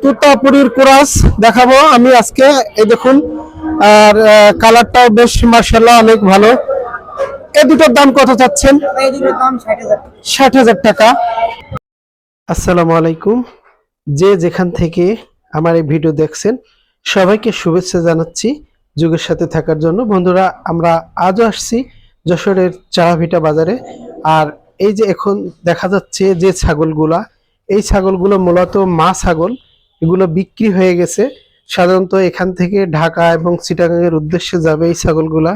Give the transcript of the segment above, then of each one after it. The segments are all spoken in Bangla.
তুতাপুরীর কুরাস দেখাবো আমি আজকে। এই দেখুন, আর কালারটাও বেশ মাশাআল্লাহ অনেক ভালো। এই দুটোর দাম কত চাচ্ছেন? এই দুটোর দাম 60,000। 60,000 টাকা। আসসালামু আলাইকুম, যে যেখান থেকে আমার এই ভিডিও দেখছেন সবাইকে শুভেচ্ছা জানাচ্ছি যুগের সাথে থাকার জন্য। বন্ধুরা, আমরা আজও আসছি যশোরের চারাভিটা বাজারে। আর এই যে এখন দেখা যাচ্ছে যে ছাগলগুলা, এই ছাগলগুলো মূলত মা ছাগল, এগুলো বিক্রি হয়ে গেছে। সাধারণত এখান থেকে ঢাকা এবং চিটাগাংয়ের উদ্দেশ্যে যাবে এই ছাগলগুলা।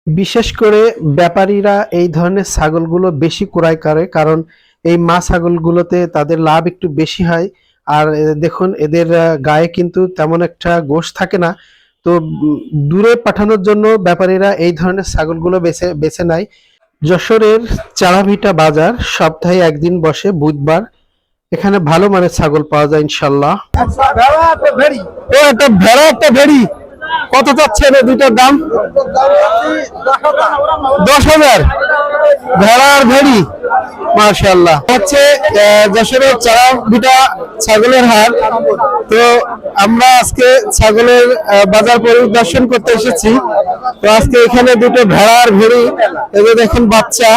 বিশেষ করে ব্যাপারীরা এই ধরনের ছাগলগুলো বেশি ক্রয় করে, কারণ এই মা ছাগলগুলোতে তাদের লাভ একটু বেশি হয়। আর দেখুন, এদের গায়ে কিন্তু তেমন একটা গোশ থাকে না। তো দূরে পাঠানোর জন্য ব্যাপারীরা এই ধরনের ছাগলগুলো বেছে বেছে নেয়। যশোরের চারাভিটা বাজার সপ্তাহে একদিন বসে, বুধবার। এখানে ভালো মানের ছাগল পাওয়া যায় ইনশাল্লাহ। ও, একটা ভেড়া, একটা ভেড়ি, কত চাচ্ছেন এই দুইটার দাম? 10,000। ভেড়া আর ভেড়ি, মাশাআল্লাহ। হচ্ছে যশোরের চারাভিটা ছাগলের হাট। তো আমরা আজকে ছাগলের বাজার পরিদর্শন করতে এসেছি। তো আজকে এখানে দুটো ভেড়া আর ভেড়ি, এদের দেখেন বাচ্চা।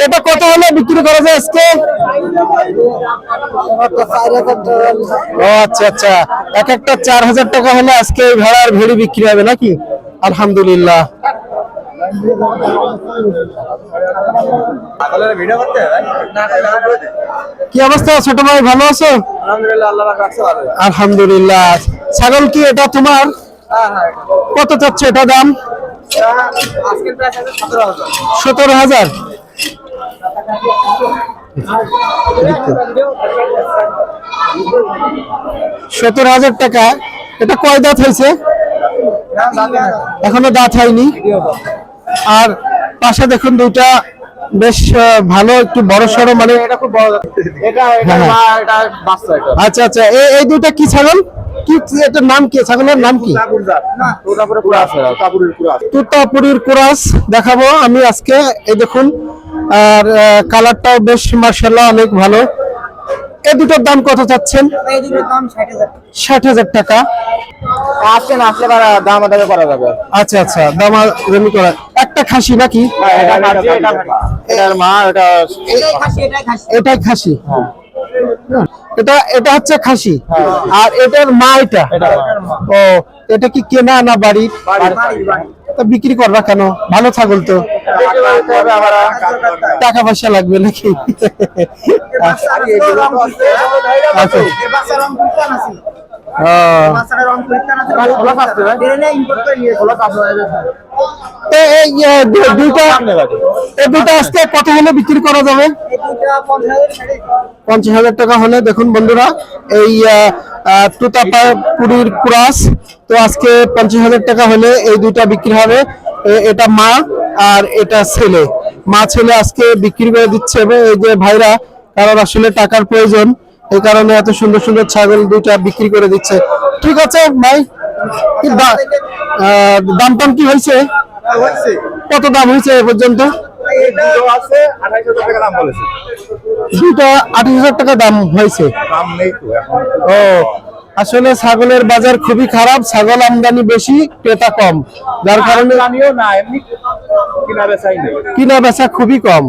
এটা কত হলে বিক্রি করা যায় আজকে? ও আচ্ছা আচ্ছা, এক একটা 4,000 টাকা হলে আজকে ভেড়া আর ভেড়ি বিক্রি হবে নাকি? আলহামদুলিল্লাহ। কি অবস্থা ছোট ভাই, ভালো আছো? আলহামদুলিল্লাহ। ছাগল কি এটা তোমার? কত চাচ্ছে এটা দাম? 17,000। 17,000 টাকা। এটা কয় দাঁত হয়েছে? এখনো দাঁত হয়নি। আর পাশে দেখুন দুইটা বেশ ভালো, একটু বড় সড়ো, মানে এটা খুব বড়। আচ্ছা আচ্ছা, এই দুইটা কি ছাগল? কি এটার নাম কি? ছাগলের নাম কি? তুতাপুরীর কুরাস দেখাবো আমি আজকে। এই দেখুন, আর কালারটাও বেশ মাশাআল্লাহ অনেক ভালো। এই দুটোর দাম কত চাচ্ছেন? এই দুটোর দাম 60,000। 60,000 টাকা। আসলে দাম আদায় করা যাবে। আচ্ছা আচ্ছা, দাম দামি করা। একটা খাসি নাকি? এটার মা, এটাই খাসি। এটাই খাসি। এটা এটা হচ্ছে খাসি, আর এটার মা এটা। ও, এটা কি কেনা না বাড়ি? তা বিক্রি করবা কেন? ভালো ছাগল তো, টাকা পয়সা লাগবে নাকি? দুইটা আজকে কত হলে বিক্রি করা যাবে? 50,000 টাকা হলে। দেখুন বন্ধুরা, এই তুতাপুরীর কুরাস তো আজকে 50,000 টাকা হলে এই দুইটা বিক্রি হবে। এটা মা আর এটা ছেলে। মা ছেলে আজকে বিক্রি করে দিচ্ছে এই যে ভাইরা, কারণ আসলে টাকার প্রয়োজন, এই কারণে এত সুন্দর সুন্দর ছাগল দুইটা বিক্রি করে দিচ্ছে। ঠিক আছে ভাই, দাম টাম কি হয়েছে? কত দাম হয়েছে এ পর্যন্ত? দুটো 28,000 টাকা দাম হয়েছে। ও, আসলে ছাগলের বাজার খুবই খারাপ, ছাগল আমদানি বেশি, ক্রেতা কম, যার কারণে কিনা বেচা খুবই কম।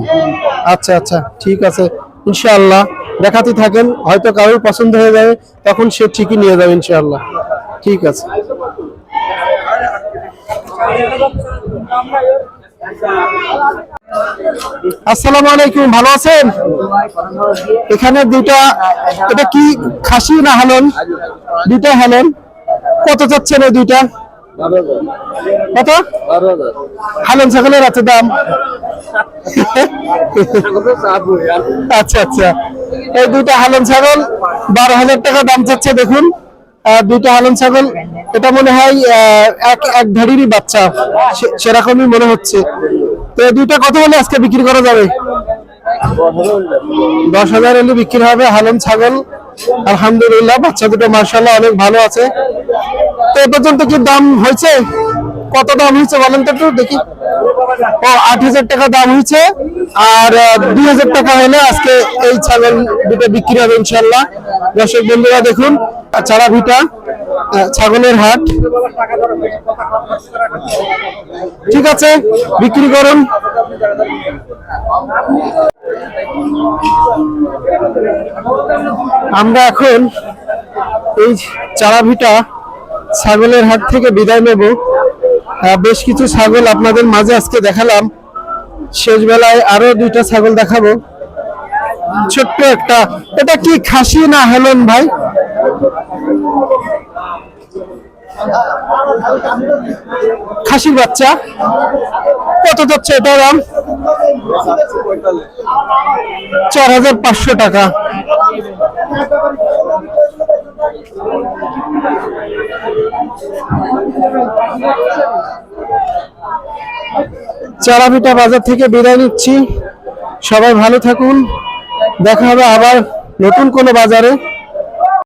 আচ্ছা আচ্ছা, ঠিক আছে, ইনশাআল্লাহ দেখাতে থাকেন, হয়তো কারোর পছন্দ হয়ে যাবে, তখন সে ঠিকই নিয়ে যাবে ইনশাআল্লাহ। ঠিক আছে। আসসালামু আলাইকুম, ভালো আছেন? এখানে দুইটা, এটা কি খাসি না হালন? দুইটা হালন। কত চাচ্ছেন এই দুইটা? কত? হালন ছাগলের আছে দাম? আচ্ছা আচ্ছা, এই দুইটা হালন ছাগল 12,000 টাকা দাম চাচ্ছে। দেখুন, দুইটা হালন ছাগল, এটা মনে হয় এক ধাড়িরই বাচ্চা, সেরকমই মনে হচ্ছে। তো দুইটা কত হলে আজকে বিক্রি করা যাবে? 10,000 হলে বিক্রি হবে হালন ছাগল। আলহামদুলিল্লাহ, বাচ্চা দুটো মাশাআল্লাহ অনেক ভালো আছে। তো এ পর্যন্ত কি দাম হয়েছে? কত দাম হয়েছে বলেন তো একটু দেখি। ও, 8,000 টাকা দাম হয়েছে। আর 2,000 টাকা হলে আজকে এই ছাগল দুটো বিক্রি হবে ইনশাআল্লাহ। দর্শক বন্ধুরা দেখুন চারা ভিটা ছাগলের হাট। ঠিক আছে, বিক্রি করুন। আমরা এখন এই চারা ভিটা ছাগলের হাট থেকে বিদায় নেব। বেশ কিছু ছাগল আপনাদের মাঝে আজকে দেখালাম, শেষ বেলায় আরো 2টা ছাগল দেখাবো। ছোট্ট একটা, এটা কি খাসি না হেলন ভাই? খাসির বাচ্চা। কত যাচ্ছে এটার দাম? 4,500 টাকা। চারাভিটা বাজার থেকে বিদায় নিচ্ছি। সবাই ভালো থাকুন, দেখা হবে আবার নতুন কোনো বাজারে।